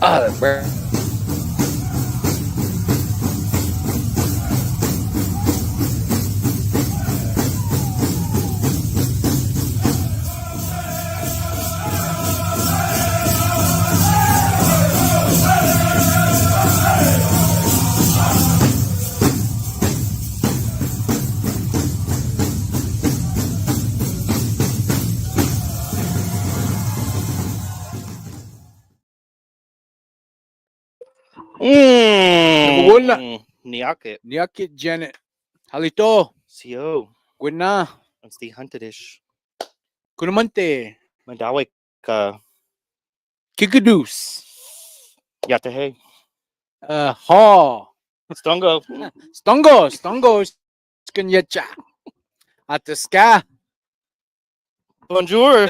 Bro. Niakit. Niakit Janet. Halito. CO. Gwena. It's the Huntedish. Kunamante. Mandawik. Kikadus. Yatahe. Ha. Stongo. Stongo. Skanyecha. Ataska. Bonjour.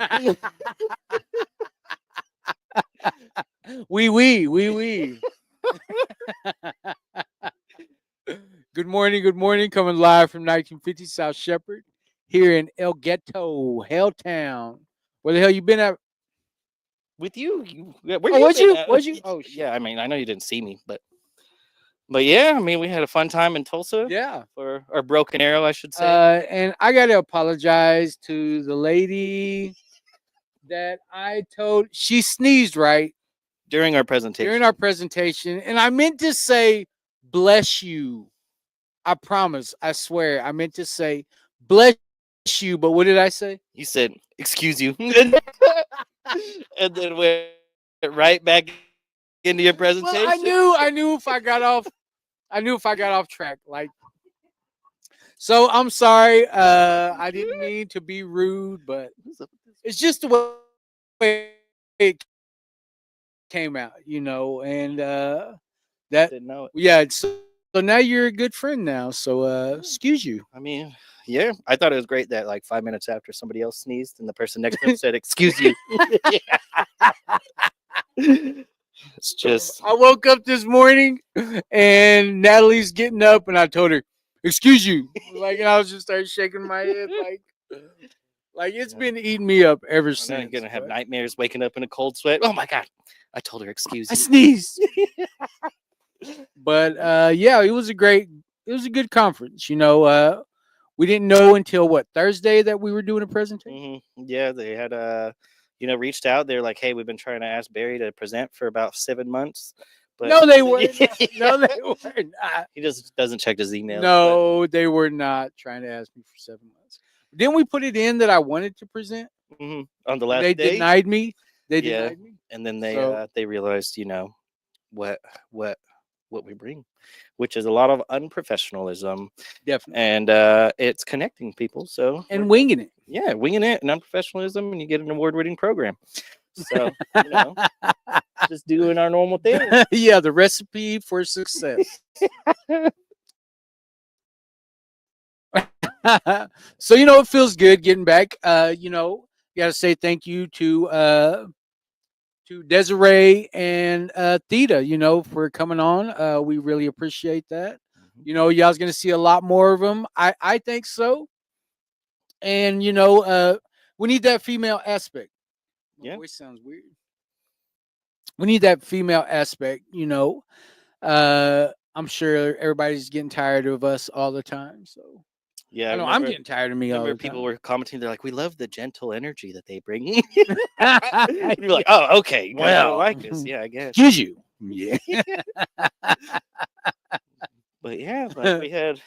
Oui. Good morning. Coming live from 1950 South Shepherd here in El Ghetto, Helltown. Where the hell you been at? With you. Was you? Oh, shit. Yeah, I mean, I know you didn't see me, but yeah, I mean, we had a fun time in Tulsa. Yeah. Or Broken Arrow, I should say. And I got to apologize to the lady that I told. She sneezed, right? During our presentation. And I meant to say, bless you. I promise. I swear. I meant to say, bless you. But what did I say? You said, excuse you. And then went right back into your presentation. Well, I knew if I got off track. Like, so I'm sorry. I didn't mean to be rude, but it's just the way it came out, and that Didn't know it. Yeah, so now you're a good friend now, so excuse you. I mean, yeah, I thought it was great that like 5 minutes after somebody else sneezed and the person next to him said, excuse you. It's just, I woke up this morning and Natalie's getting up and I told her, excuse you. And I was just started shaking my head like it's been eating me up ever since. I'm gonna have nightmares waking up in a cold sweat. Oh my God. I told her, excuse you. I sneezed. But yeah, it was a good conference. We didn't know until Thursday that we were doing a presentation. Mm-hmm. Yeah, they had reached out. They're like, hey, we've been trying to ask Barry to present for about 7 months. But no, they weren't. No, they were not. He just doesn't check his email. No, they were not trying to ask me for 7 months. Didn't we put it in that I wanted to present? Mm-hmm. On the last day? They denied me. Denied me. And then they realized, what we bring, which is a lot of unprofessionalism. Definitely. And it's connecting people. So winging it. Yeah, winging it and unprofessionalism, and you get an award-winning program. So, just doing our normal thing. Yeah, the recipe for success. So, it feels good getting back. You got to say thank you to Desiree and Theta, for coming on. We really appreciate that. Mm-hmm. Y'all's going to see a lot more of them. I think so. And, we need that female aspect. My voice sounds weird. We need that female aspect, I'm sure everybody's getting tired of us all the time. So yeah, I'm getting tired of me all the time. People were commenting, they're like, we love the gentle energy that they bring. You're like, oh, okay. Well, I like this. Yeah, I guess. Excuse you. Yeah. But we had a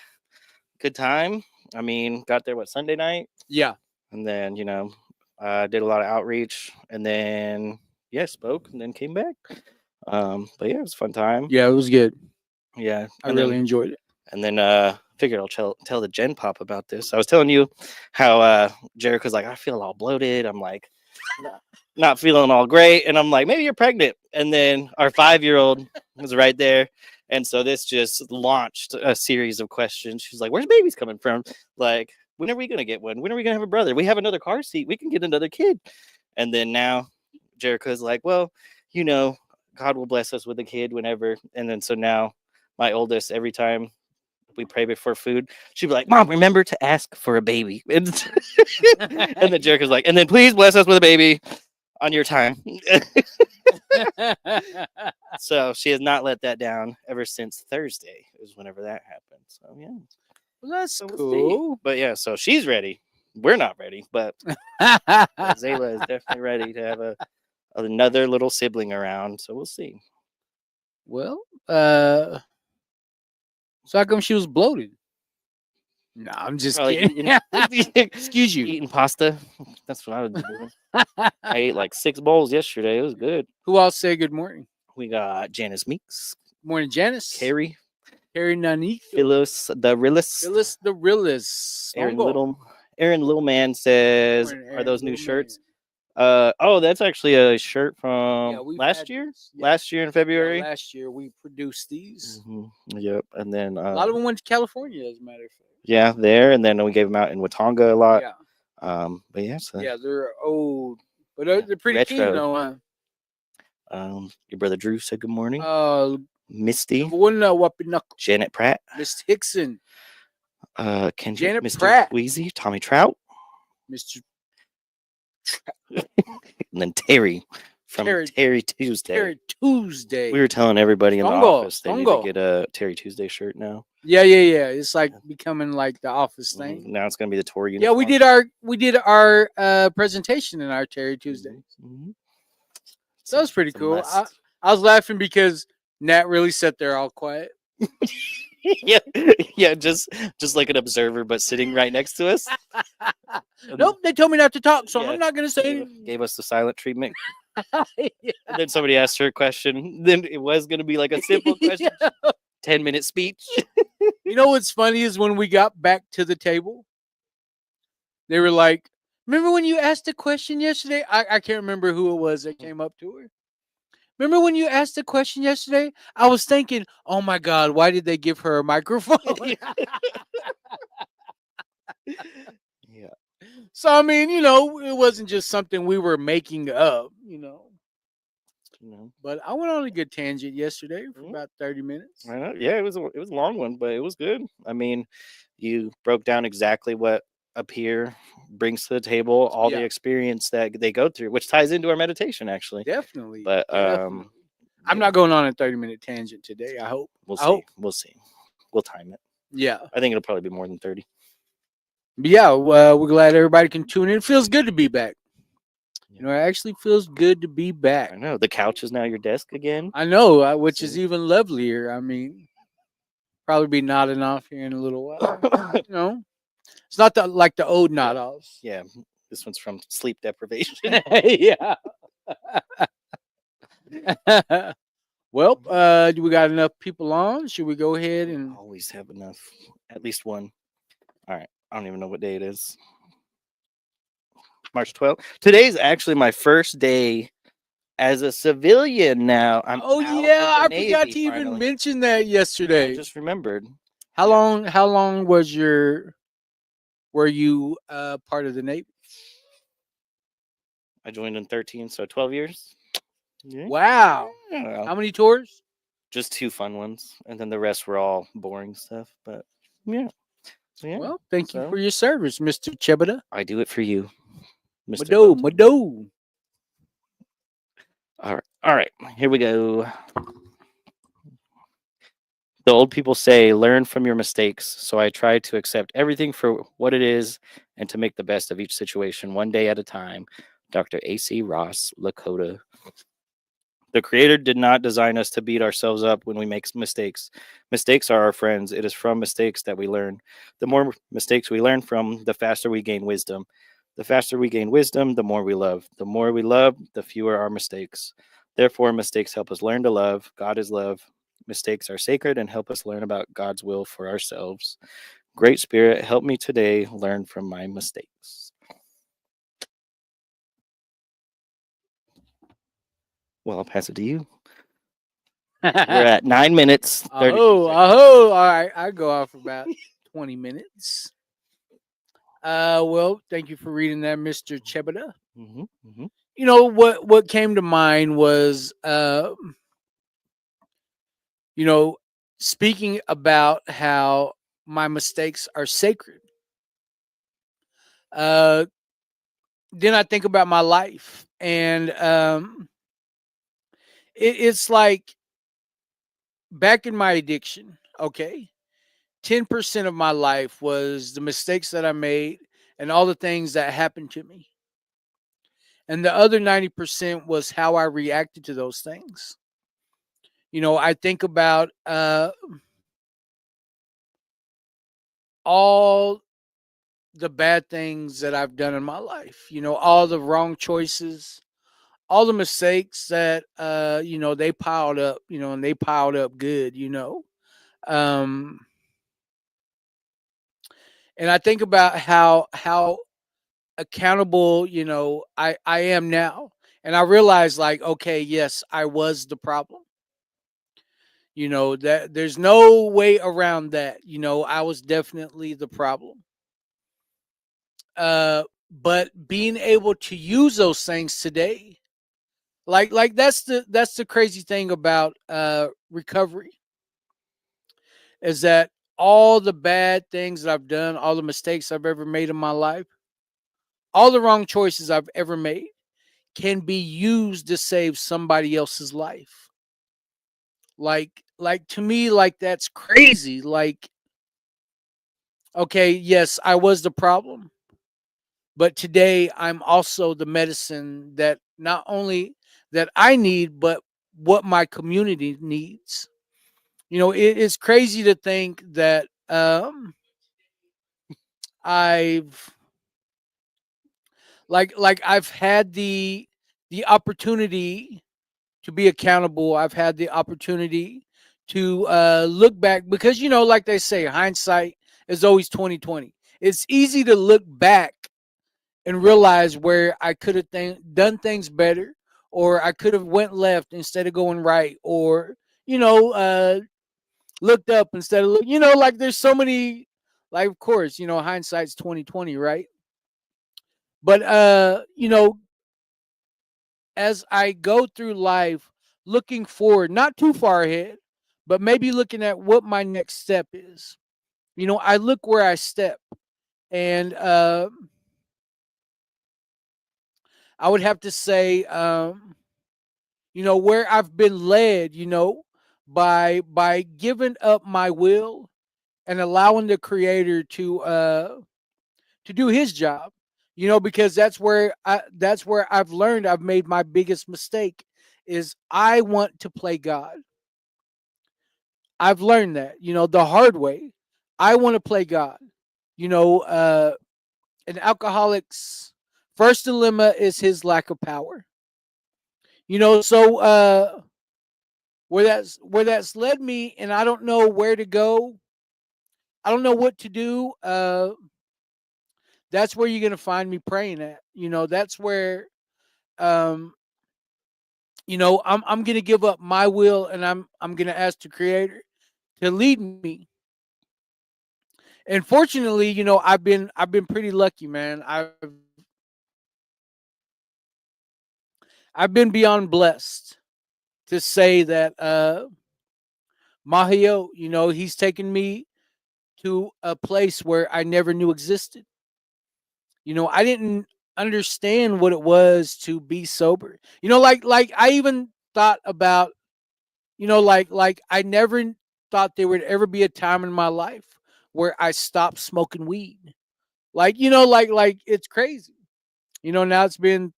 good time. I mean, got there Sunday night? Yeah. And then, did a lot of outreach, and then spoke, and then came back. But yeah, it was a fun time. Yeah, it was good. Yeah, I really enjoyed it. And then figured I'll tell the Gen Pop about this. I was telling you how Jericho's like, I feel all bloated. I'm like, not feeling all great, and I'm like, maybe you're pregnant. And then our 5-year-old was right there. And so this just launched a series of questions. She's like, where's babies coming from? Like, when are we going to get one? When are we going to have a brother? We have another car seat. We can get another kid. And then now Jericho's like, well, God will bless us with a kid whenever. And then so now my oldest, every time we pray before food, she'd be like, Mom, remember to ask for a baby. And then Jericho's like, and then please bless us with a baby on your time. So she has not let that down ever since Thursday, is whenever that happened. So yeah, Well, that's so we'll see. cool. But yeah, so she's ready. We're not ready, but Zayla is definitely ready to have another little sibling around. So we'll see. Well, so how come she was bloated? No, I'm just Probably kidding. Excuse you. eating pasta. That's what I would be doing. I ate like 6 bowls yesterday. It was good. Who else say good morning? We got Janice Meeks, Morning, Janice. Carrie, Nani. Phyllis the Realist, Phyllis the realist. Aaron Stongo. Little Man says, Morning, "Are Aaron those new Little shirts?" Man. Oh, that's actually a shirt Yeah, from we've last had year. these. Yeah. Last year in Yeah, February. last year we produced these. Yep, and then A lot of them went to California, as a matter of fact. yeah, there, and then we gave them out in Watonga a lot. Yeah, But yeah, so yeah, they're old, but they're pretty retro. clean though, huh? Your brother Drew said good morning. Misty, Wapinuk, Janet Pratt, Miss Hickson, Kendrick, Janet Mr. Pratt. Squeezy, Tommy Trout, Mr. and then Terry from Terry Tuesday. Terry Tuesday. We were telling everybody in the Stongo, office they need to get a Terry Tuesday shirt now. Yeah. It's like becoming like the office thing. Now it's gonna be the tour uniform. Yeah, we did our presentation in our Terry Tuesday. So that was pretty cool. I was laughing because Nat really sat there all quiet. yeah, just like an observer, but sitting right next to us. Nope, they told me not to talk, so I'm not gonna say anything. Gave us the silent treatment. And then somebody asked her a question. Then it was gonna be like a simple question. 10-minute speech. You know what's funny is when we got back to the table, they were like, "Remember when you asked a question yesterday?" I can't remember who it was that came up to her. Remember when you asked a question yesterday? I was thinking, oh my God, why did they give her a microphone? Yeah. So, I mean, it wasn't just something we were making up, But I went on a good tangent yesterday for about 30 minutes. I know. Yeah, it was a long one, but it was good. I mean, you broke down exactly what a peer brings to the table, all the experience that they go through, which ties into our meditation, actually. Definitely. But definitely. I'm not going on a 30-minute tangent today. I hope. We'll see. We'll see. We'll time it. Yeah. I think it'll probably be more than 30. But yeah, we're glad everybody can tune in. It feels good to be back. It actually feels good to be back. I know. The couch is now your desk again. I know, which is even lovelier. I mean, probably be nodding off here in a little while. It's not like the old nod offs. Yeah, this one's from sleep deprivation. Yeah. Well, do we got enough people on? Should we go ahead and always have enough? At least one. All right. I don't even know what day it is. March 12th. Today's actually my first day as a civilian now. I forgot to even mention that yesterday. I just remembered. How long were you part of the Navy? I joined in 13, so 12 years. Yeah. Wow. Yeah. How many tours? Just 2 fun ones, and then the rest were all boring stuff. But yeah. So, yeah. Well, thank you for your service, Mr. Chebeda. I do it for you, Mr. Mado. All right. Here we go. The old people say, learn from your mistakes. So I try to accept everything for what it is and to make the best of each situation one day at a time. Dr. A.C. Ross, Lakota. The Creator did not design us to beat ourselves up when we make mistakes. Mistakes are our friends. It is from mistakes that we learn. The more mistakes we learn from, the faster we gain wisdom. The faster we gain wisdom, the more we love. The more we love, the fewer our mistakes. Therefore, mistakes help us learn to love. God is love. Mistakes are sacred and help us learn about God's will for ourselves. Great Spirit, help me today learn from my mistakes. Well, I'll pass it to you. We're at 9 minutes. 30 all right. I go off for about 20 minutes. Well, thank you for reading that, Mr. Chebeda. What came to mind was, speaking about how my mistakes are sacred. Then I think about my life, and it's like back in my addiction, okay, 10% of my life was the mistakes that I made and all the things that happened to me. And the other 90% was how I reacted to those things. I think about all the bad things that I've done in my life, all the wrong choices, all the mistakes that, they piled up, and they piled up good, Um, and I think about how accountable, I am now. And I realize, like, okay, yes, I was the problem. That there's no way around that. I was definitely the problem. But being able to use those things today, like that's the crazy thing about recovery, is that all the bad things that I've done, all the mistakes I've ever made in my life, all the wrong choices I've ever made can be used to save somebody else's life. Like to me, like that's crazy. Like, okay, yes, I was the problem, but today I'm also the medicine that not only that I need, but what my community needs. It's crazy to think that I've like I've had the opportunity to be accountable. I've had the opportunity to look back, because like they say, hindsight is always 2020. It's easy to look back and realize where I could have done things better, or I could have went left instead of going right, or you know looked up instead of like there's so many, like, of course, hindsight's 2020, right? But as I go through life, looking forward, not too far ahead, but maybe looking at what my next step is. I look where I step, and I would have to say, where I've been led, by giving up my will and allowing the Creator to do His job. Because that's where I've learned I've made my biggest mistake, is I want to play God. I've learned that, the hard way. I want to play God. You know, an alcoholic's first dilemma is his lack of power. So where that's led me, and I don't know where to go. I don't know what to do. That's where you're gonna find me praying at. That's where um, I'm gonna give up my will, and I'm gonna ask the Creator to lead me. And fortunately, I've been pretty lucky, man. I've been beyond blessed to say that Mahio, he's taken me to a place where I never knew existed. I didn't understand what it was to be sober. Like I even thought about, like I never thought there would ever be a time in my life where I stopped smoking weed. Like, like it's crazy. Now it's been,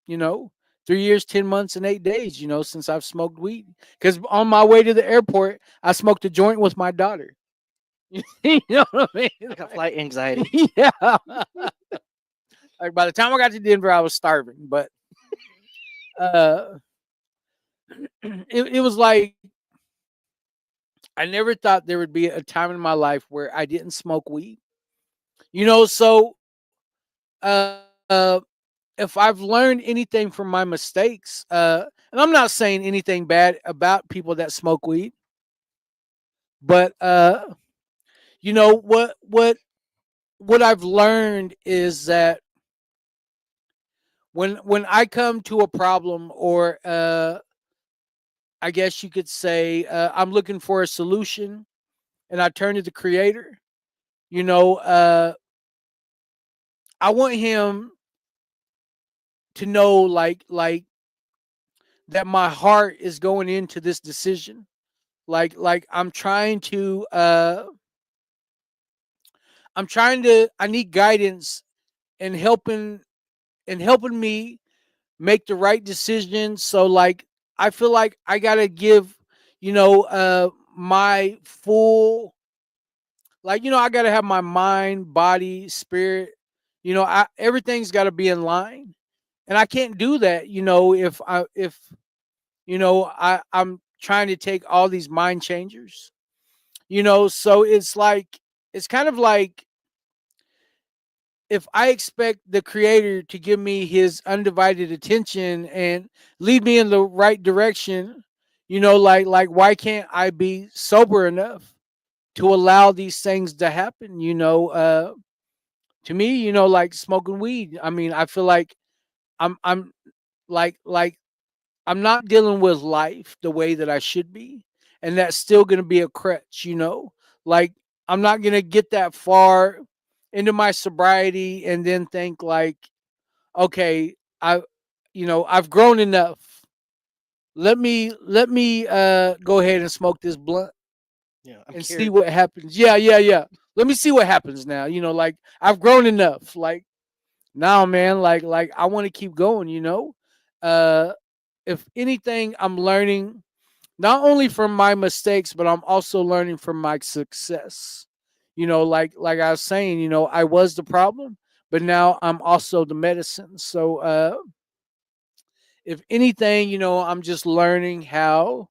you know, 3 years, 10 months, and 8 days, since I've smoked weed. Because on my way to the airport, I smoked a joint with my daughter. You know what I mean? Like a flight anxiety. Yeah. Like by the time I got to Denver, I was starving. But uh, it was like I never thought there would be a time in my life where I didn't smoke weed. So uh, if I've learned anything from my mistakes, and I'm not saying anything bad about people that smoke weed, but what I've learned is that when I come to a problem, or I guess you could say, I'm looking for a solution, and I turn to the Creator, you know, uh, I want Him to know, like that my heart is going into this decision. like I need guidance and helping me make the right decision. So like I feel like I gotta give, my full, like, I gotta have my mind, body, spirit, everything's gotta be in line. And I can't do that, if I'm trying to take all these mind changers, so it's kind of like if I expect the creator to give me his undivided attention and lead me in the right direction, like why can't I be sober enough to allow these things to happen? To me, like smoking weed. I mean, I feel like I'm like I'm not dealing with life the way that I should be, and that's still going to be a crutch. Like I'm not going to get that far into my sobriety and then think like, okay, I've grown enough. Let me go ahead and smoke this blunt Yeah, I'm and see curious. what happens. Yeah, yeah, yeah. Let me see what happens now. Like I've grown enough. Like now, man, like I want to keep going. Uh if anything, I'm learning not only from my mistakes, but I'm also learning from my success. Like I was saying, I was the problem, but now I'm also the medicine. So if anything, I'm just learning how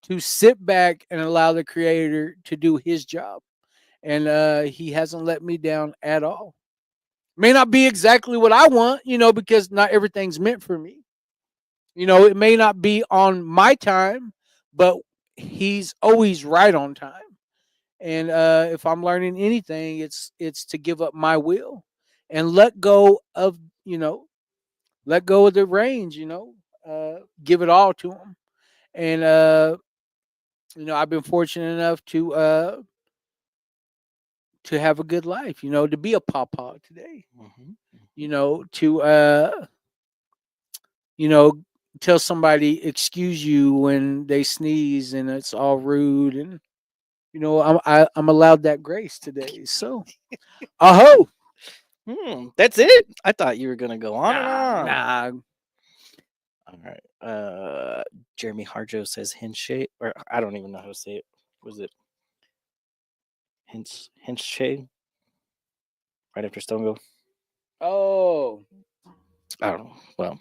to sit back and allow the creator to do his job. And he hasn't let me down at all. May not be exactly what I want, because not everything's meant for me. It may not be on my time, but he's always right on time. And if I'm learning anything, it's to give up my will and you know, let go of the reins. Give it all to him. And I've been fortunate enough to have a good life. To be a pawpaw today. Mhm. To you know tell somebody excuse you when they sneeze and it's all rude, and I'm allowed that grace today. So, oh, That's it. I thought you were gonna go on and nah, on. nah. All right. Jeremy Harjo says hinge shape, or I don't even know how to say it. Was it hinge shade? Right after Stone Go. Oh, I don't know. Well,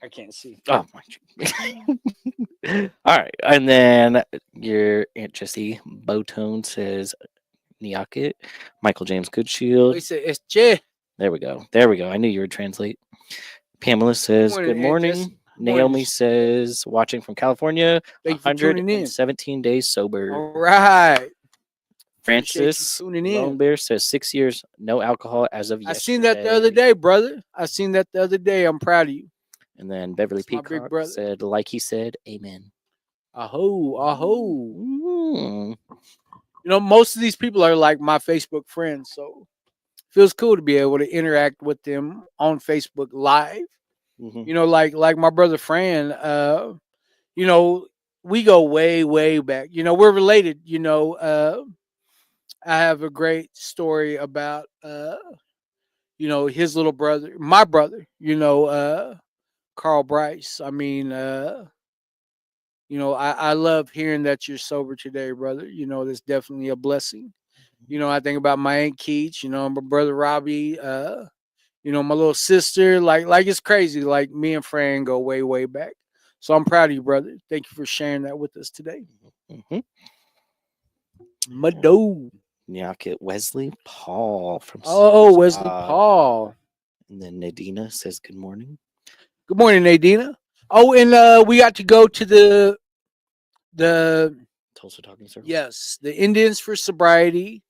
I can't see. oh my. All right, and then your Aunt Jessie Bowtone says Niakit. Michael James Oh, Goodshield. he said it's Che. There we go. There we go. I knew you would translate. Pamela says, Morning, good Aunt Jess. morning. Morning. Naomi says, watching from California, Thank you for tuning in. 117 days sober. All right. Appreciate you Francis tuning Lone in. Bear says 6 years, no alcohol as of I yesterday. seen that the other day, brother. I seen that the other day. I'm proud of you. And then Beverly That's my big Peacock brother. said, like he said, amen. Aho, aho. Mm. Most of these people are like my Facebook friends, so it feels cool to be able to interact with them on Facebook Live. Mhm. Like my brother Fran. You know, we go way, way back. We're related. I have a great story about his little brother, my brother. Carl Bryce. I mean, I love hearing that you're sober today, brother. That's definitely a blessing. I think about my Aunt Keach, my brother Robbie, my little sister. Like it's crazy. Like me and Fran go way, way back. So I'm proud of you, brother. Thank you for sharing that with us today. Mhm. Mado. Nyakit Wesley Paul from Oh, Wesley Spot. Paul. And then Nadina says, good morning. Good morning, Nadina. Oh, and we got to go to the Tulsa Talking Circle. yes, the Indians for Sobriety,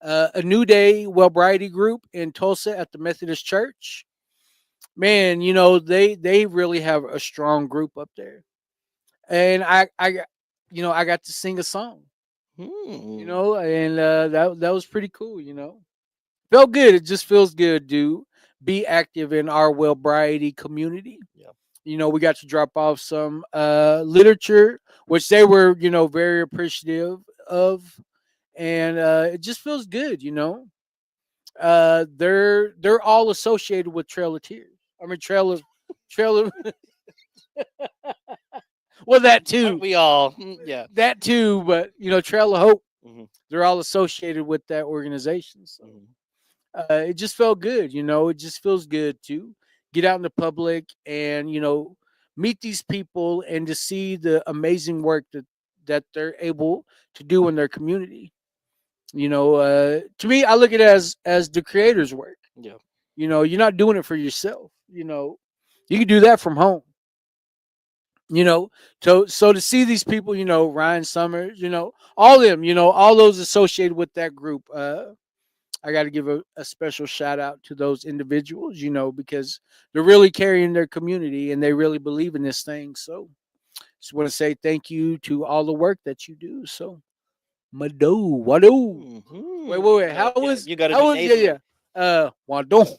a New Day Wellbriety group in Tulsa at the Methodist Church. Man, they really have a strong group up there, and I got to sing a song, Hmm. and that was pretty cool. Felt good. It just feels good to be active in our Wellbriety community. Yeah. We got to drop off some literature. which they were, very appreciative of, and it just feels good, they're all associated with Trail of Tears. I mean, Trail of, well, that Aren't too, we all? Yeah. that too, but Trail of Hope, Mhm, they're all associated with that organization. So mhm, it just felt good, it just feels good to get out in the public and meet these people and to see the amazing work that they're able to do in their community. To me, I look at it as the creator's work. yeah. You're not doing it for yourself. You can do that from home. So to see these people, Ryan Summers, all of them, all those associated with that group, I got to give a special shout out to those individuals, because they're really carrying their community and they really believe in this thing. So just want to say thank you to all the work that you do. So Mado, Wado. Wait. Yeah, you got to do Yeah, Nathan. Wado.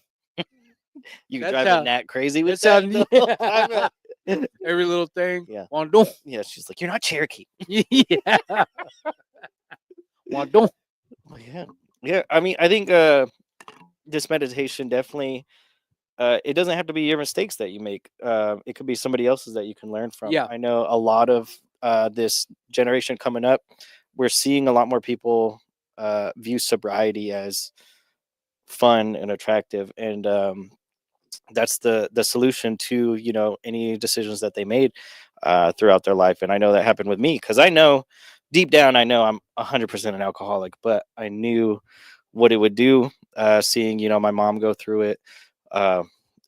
You That's drive how- a Nat crazy with that's how- that the whole time. Every little thing. Yeah. Wado. Yeah, she's like, you're not Cherokee. Yeah. Wado. Oh, yeah. Yeah. I mean, I think this meditation definitely it doesn't have to be your mistakes that you make. It could be somebody else's that you can learn from. Yeah. I know a lot of this generation coming up, we're seeing a lot more people view sobriety as fun and attractive, and that's the solution to any decisions that they made throughout their life. And I know that happened with me because I know deep down I know I'm 100% an alcoholic, but I knew what it would do, seeing my mom go through it, uh,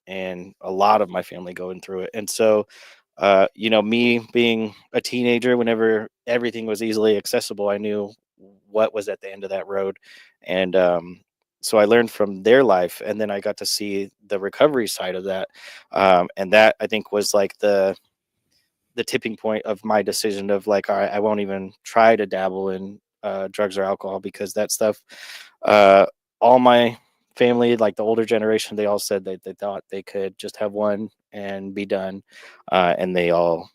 and a lot of my family going through it. And so me being a teenager, whenever everything was easily accessible, I knew what was at the end of that road. And so I learned from their life, and then I got to see the recovery side of that. And that, I think, was like the tipping point of my decision of like, all right, I won't even try to dabble in drugs or alcohol, because that stuff, all my family, like the older generation, they all said that they thought they could just have one and be done. And they all,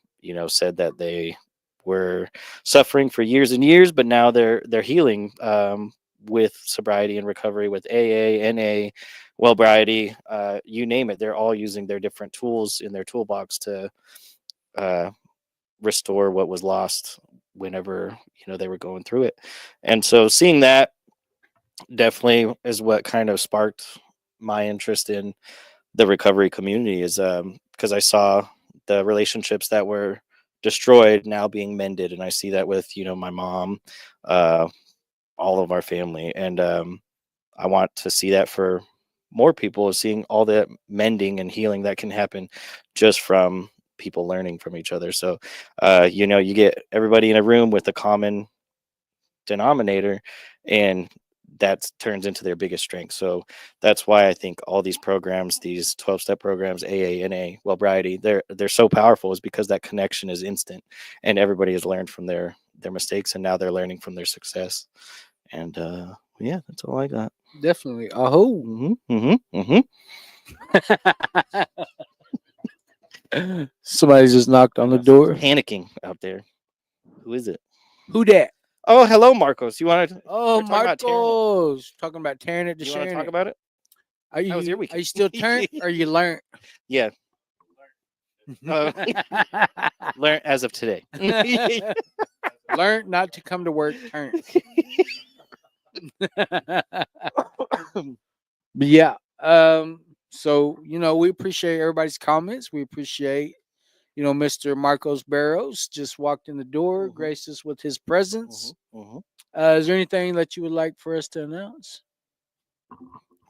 said that they were suffering for years and years, but now they're healing, with sobriety and recovery, with AA, NA, Wellbriety, you name it. They're all using their different tools in their toolbox to restore what was lost whenever they were going through it. And so seeing that definitely is what kind of sparked my interest in the recovery community, is because I saw the relationships that were destroyed now being mended, and I see that with my mom, all of our family, and I want to see that for more people, seeing all the mending and healing that can happen just from people learning from each other. So you get everybody in a room with a common denominator, and that turns into their biggest strength. So that's why I think all these programs, these 12-step programs, AA, NA, Wellbriety, they're so powerful, is because that connection is instant, and everybody has learned from their mistakes, and now they're learning from their success. And yeah, that's all I got. Definitely. Oh. Somebody just knocked on the door. Panicking out there. Who is it? Who that? Oh, hello, Marcos. You want to? Oh, We're talking about tearing it. Marcos. Talking about tearing it to You want to sharing talk it. about it? Are How was your you weekend? still turned or you learned? Yeah, learn as of today. Learned not to come to work. Turned. But yeah. So we appreciate everybody's comments. We appreciate Mr. Marcos Barros just walked in the door, Mhm. graced us with his presence. Mhm. Is there anything that you would like for us to announce?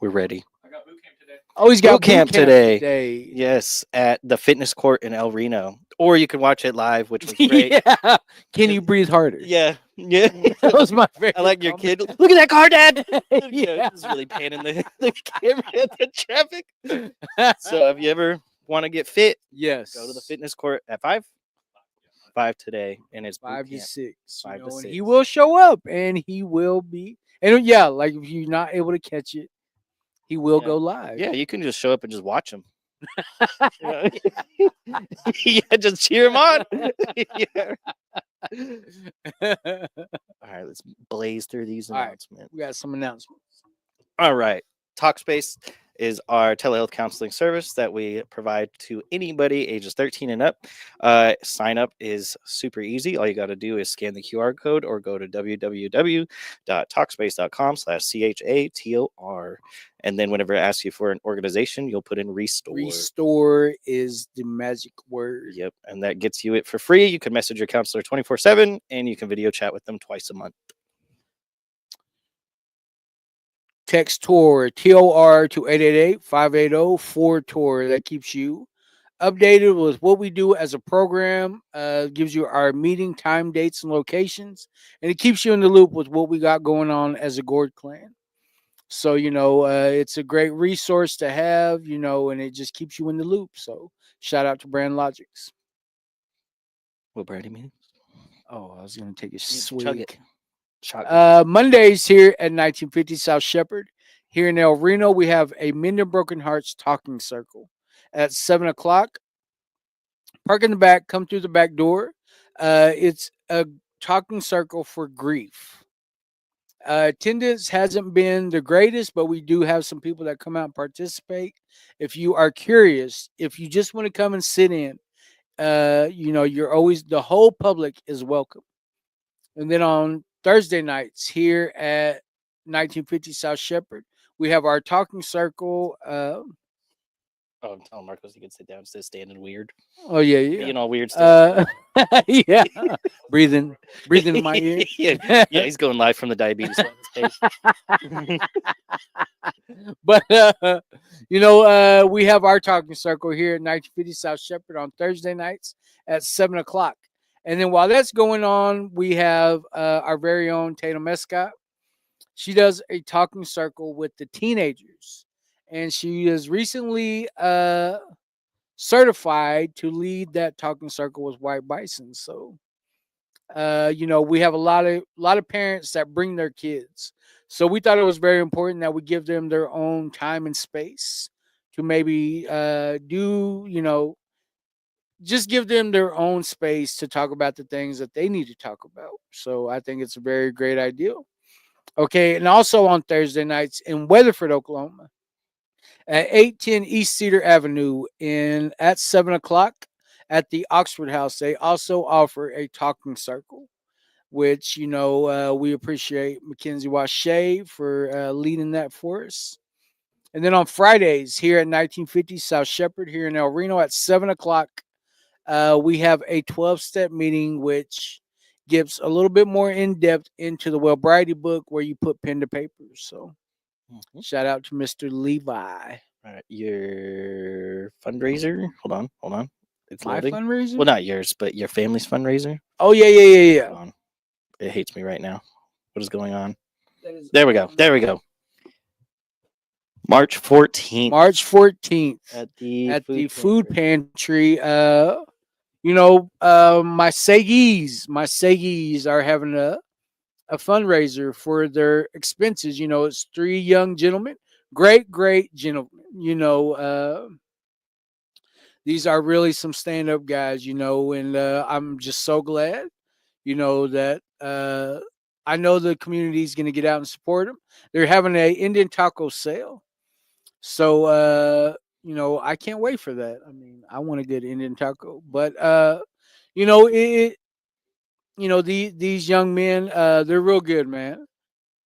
We're ready. I got boot camp today. Oh, he's got Boot camp today. today. Yes, at the fitness court in El Reno, or you can watch it live, which was great. Yeah. Can you breathe harder? Yeah. That was my favorite. I like your comment. kid. Look at that car, Dad. Yeah. It's really panning the camera at the traffic. So if you ever want to get fit, Yes. go to the fitness court at 5 today, and it's boot 5 to camp. 6. 5 to And 6. he will show up, and he will be. And yeah, like if you're not able to catch it, he will Yeah. go live. Yeah, you can just show up and just watch him. Yeah, just cheer him on. Yeah. All All right, let's blaze through these right, announcements. we got some announcements. All right. Talkspace is our telehealth counseling service that we provide to anybody ages 13 and up. Sign up is super easy. All you got to do is scan the QR code or go to www.talkspace.com/CHATOR. And then whenever it asks you for an organization, you'll put in Restore. Restore is the magic word. Yep. And that gets you it for free. You can message your counselor 24/7 and you can video chat with them twice a month. Text TOR, TOR to 888-580-4TOR. That keeps you updated with what we do as a program, gives you our meeting time, dates, and locations, and it keeps you in the loop with what we got going on as a Gord clan. So, it's a great resource to have, and it just keeps you in the loop. So, shout out to Brand Logics. What Brady means? Oh, I was going to take a Chug it. swig. Chug it. Mondays here at 1950 South Shepherd. Here in El Reno, we have a Mending Broken Hearts talking circle at 7 o'clock. Park in the back, come through the back door. It's a talking circle for grief. Attendance hasn't been the greatest, but we do have some people that come out and participate. If you are curious, if you just want to come and sit in, you're always, the whole public is welcome. And then on Thursday nights here at 1950 South Shepherd, we have our talking circle. Oh, I'm telling Marcos he can sit down instead of standing weird. Oh yeah. Being all weird stuff. Yeah. breathing in my ear. yeah, he's going live from the diabetes space. But we have our talking circle here at 1950 South Shepherd on Thursday nights at 7 o'clock. And then while that's going on, we have our very own Tatum Escott. She does a talking circle with the teenagers, and she is recently certified to lead that talking circle with White Bison. So, we have a lot of parents that bring their kids. So we thought it was very important that we give them their own time and space to maybe just give them their own space to talk about the things that they need to talk about. So I think it's a very great idea. Okay, and also on Thursday nights in Weatherford, Oklahoma, at 810 East Cedar Avenue at 7 o'clock at the Oxford House, they also offer a talking circle, which, we appreciate Mackenzie Washay for leading that for us. And then on Fridays here at 1950 South Shepherd here in El Reno at 7 o'clock, we have a 12-step meeting, which gives a little bit more in-depth into the Wellbriety book where you put pen to paper. So shout out to Mr. Levi. All right, your fundraiser. Hold on. It's My loading. fundraiser? Well, not yours, but your family's fundraiser. Oh, yeah. Hold on. It hates me right now. What is going on? There we go. March 14th. March 14th At the food pantry. My Sagis are having a fundraiser for their expenses. It's 3 young gentlemen, great gentlemen. These are really some stand-up guys, and I'm just so glad, that I know the community is going to get out and support them. They're having an Indian taco sale. So, I can't wait for that. I mean, I want a good Indian taco, but, these young men, they're real good, man.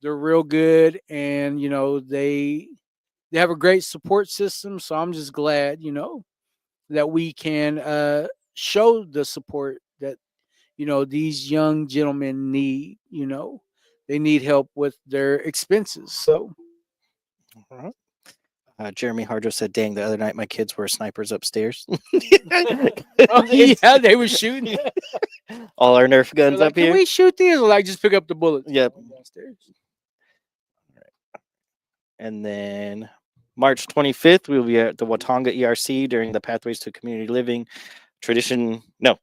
They're real good. And, they have a great support system. So I'm just glad, that we can, show the support that, these young gentlemen need. They need help with their expenses. So, all right. Jeremy Hardrow said, "Dang, the other night my kids were snipers upstairs." Oh, yeah, they were shooting all our Nerf guns like, up here. Can we shoot these? Or just pick up the bullets. Yep. Downstairs. All right. And then March 25th, we will be at the Watonga ERC during the Pathways to Community Living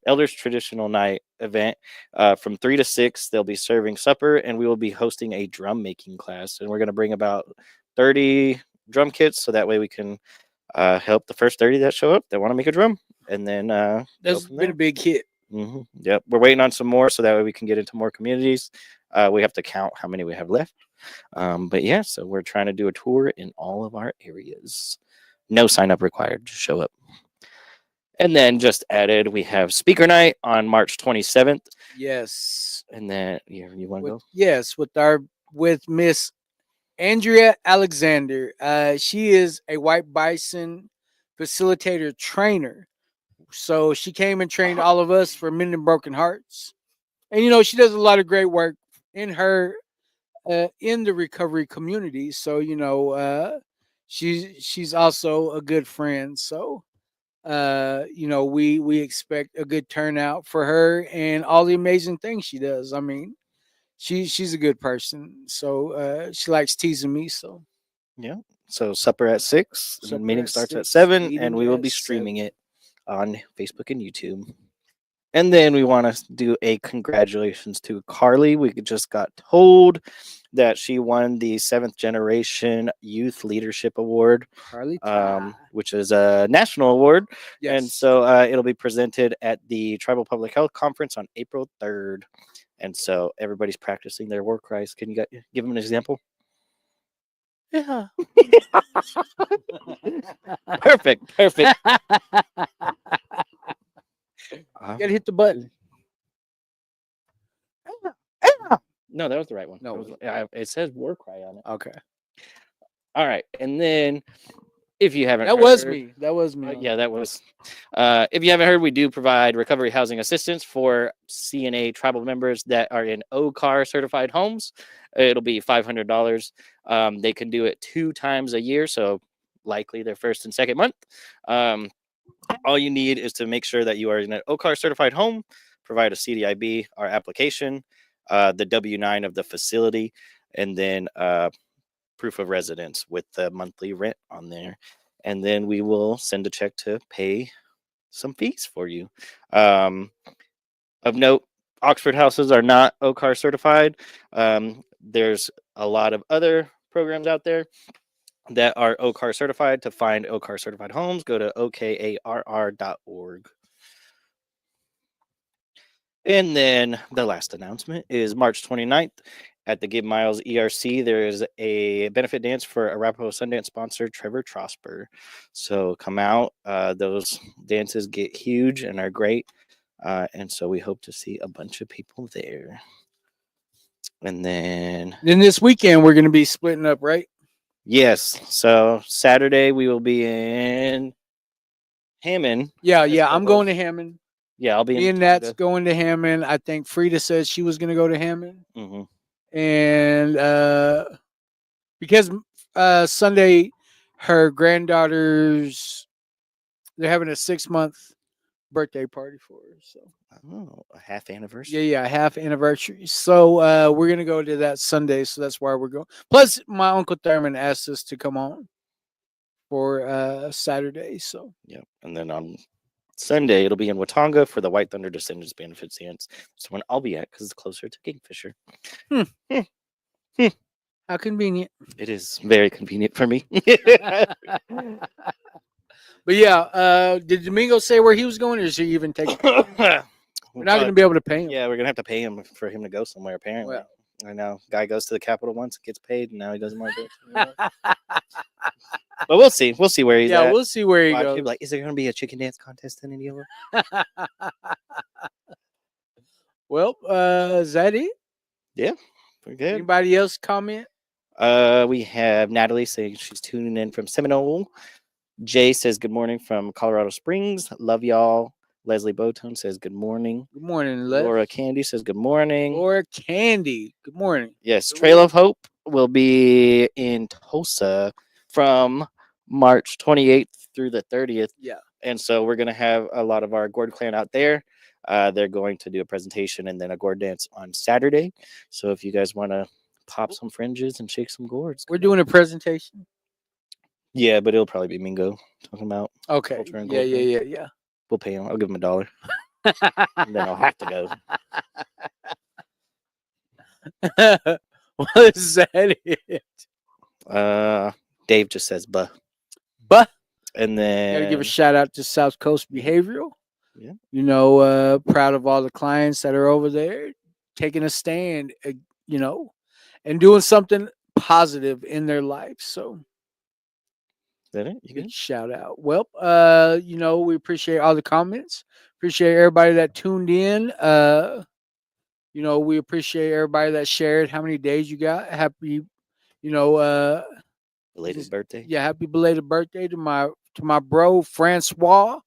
Elders Traditional Night event from 3 to 6. They'll be serving supper, and we will be hosting a drum making class. And we're going to bring about 30 drum kits, so that way we can help the first 30 that show up that want to make a drum. And then that's been a big hit. Yep, we're waiting on some more so that way we can get into more communities. We have to count how many we have left. But yeah, so we're trying to do a tour in all of our areas. No sign up required. Just show up. And then just added, we have speaker night on March 27th. Yes. And then you want to go? Yes, with Miss Andrea Alexander. She is a white bison facilitator trainer. So she came and trained all of us for Mending Broken Hearts. And she does a lot of great work in the recovery community. So she's also a good friend. So we expect a good turnout for her and all the amazing things she does. I mean, she's a good person. So she likes teasing me. So Yeah. So supper at 6, and Supper then meeting at starts at 6, 7, and meeting we will at be streaming 7. it on Facebook and YouTube. And then we want to do a congratulations to Carly. We just got told that she won the 7th Generation Youth Leadership Award, Carly which is a national award. Yes. And so it'll be presented at the Tribal Public Health Conference on April 3rd. And so everybody's practicing their war cries. Can you give them an example? Yeah. Perfect. Gotta hit the button. No, that was the right one. No. It says war cry on it. Okay. All right. And then if you haven't That was me. That was me. yeah, that was. If you haven't heard, we do provide recovery housing assistance for CNA tribal members that are in OCAR certified homes. It'll be $500. They can do it 2 times a year, so likely their first and second month. All you need is to make sure that you are in an OCAR certified home, provide a CDIB, our application, the W-9 of the facility, and then proof of residence with the monthly rent on there. And then we will send a check to pay some fees for you. Of note, Oxford houses are not OCAR certified. There's a lot of other programs out there that are OCAR certified. To find OCAR certified homes, go to okarr.org. And then the last announcement is March 29th at the Give Miles ERC. There is a benefit dance for Arapahoe Sundance sponsor Trevor Trosper. So come out. Those dances get huge and are great. And so we hope to see a bunch of people there. And then this weekend we're going to be splitting up, right? Yes. So Saturday we will be in Hammond. Yeah. I'm going to Hammond. Yeah, I'll be Me and Nat's going to Hammond. I think Frida said she was going to go to Hammond. Mm-hmm. And because Sunday, her granddaughters, they're having a 6-month birthday party for her. So a half anniversary. Yeah, a half anniversary. So we're gonna go to that Sunday. So that's why we're going. Plus, my Uncle Thurman asked us to come on for Saturday. So yeah, and then on Sunday it'll be in Watonga for the White Thunder Descendants Benefits Dance. So when I'll be at, because it's closer to Kingfisher. How convenient. It is very convenient for me. But yeah, did Domingo say where he was going, or is he even taking? We're not going to be able to pay him. Yeah, we're going to have to pay him for him to go somewhere, apparently. Well, I know. Guy goes to the Capitol once, gets paid, and now he doesn't want to do it anymore. But we'll see. We'll see where he's at. Yeah, we'll see where he goes. Like, is there going to be a chicken dance contest in Indiana? Well, is that it? Yeah, we're good. Anybody else comment? We have Natalie saying she's tuning in from Seminole. Jay says good morning from Colorado Springs. Love y'all. Leslie Bowtone says good morning. Good morning, Les. Laura Candy says good morning. Laura Candy. Good morning. Yes, Trail of Hope will be in Tulsa from March 28th through the 30th. Yeah. And so we're going to have a lot of our Gourd clan out there. They're going to do a presentation and then a gourd dance on Saturday. So if you guys want to pop some fringes and shake some gourds. We're doing a presentation. Yeah, but it'll probably be Mingo talking about. Okay. Yeah. We'll pay him. I'll give him $1. And then I'll have to go. What is that? Dave just says buh. Buh. And then Gotta give a shout out to South Coast Behavioral. Yeah. You know, proud of all the clients that are over there taking a stand, you know, and doing something positive in their life. So Is that it? You big good? shout out. Well, you know, we appreciate all the comments. Appreciate everybody that tuned in. You know, we appreciate everybody that shared how many days you got. Happy, you know, Belated birthday. yeah, happy belated birthday to my bro Francois.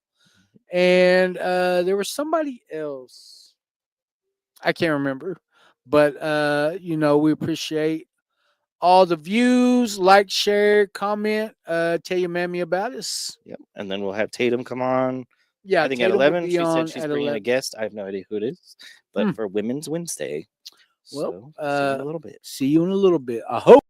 And there was somebody else. I can't remember. But you know, we appreciate all the views, like, share, comment, tell your mammy about us. Yep. And then we'll have Tatum come on. Yeah, I think at Tatum will 11. be She said on she's at bringing a 11. guest. I have no idea who it is, but for Women's Wednesday. Well, So see you in a little bit. see you in a little bit. I hope.